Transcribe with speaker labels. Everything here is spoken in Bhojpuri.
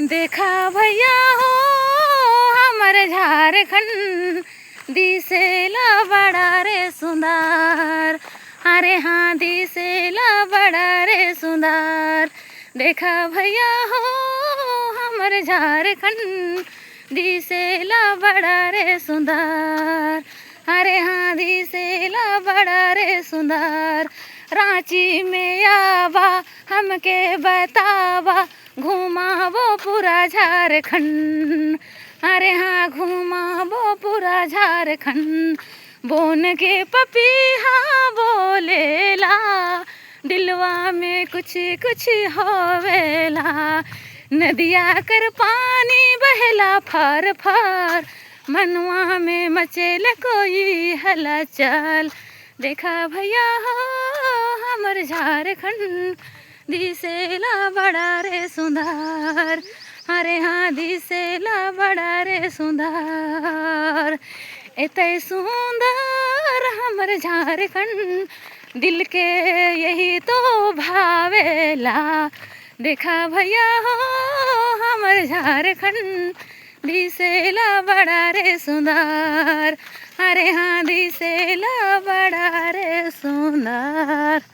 Speaker 1: देखा भैया हो हमर झारखंड दिसेला बड़ा रे सुंदर। अरे हाँ दिसेला बड़ा रे सुंदर। देखा भैया हो हमर झारखंड दिसेला बड़ा रे सुंदर। अरे हाँ दिसेला बड़ा रे सुंदर। रांची में आवा हमके बतावा घुमावो पूरा झारखंड। अरे हाँ घुमावो पूरा झारखंड। बोन के पपीहा बोलेला दिलवा में कुछ कुछ होवेला। नदिया कर पानी बहला फार फार मनवा में मचेल कोई हलचल। देखा भैया हो हमर झारखंड दिसेला बड़ा रे सुंदर। अरे हाँ दिसेला बड़ा रे सुंदर। एते सुंदर हमर झारखंड दिल के यही तो भावेला। देखा भैया हो हमर झारखंड दिसेला बड़ा रे सुंदर। अरे हाँ दिसेला बड़ा रे सुंदर।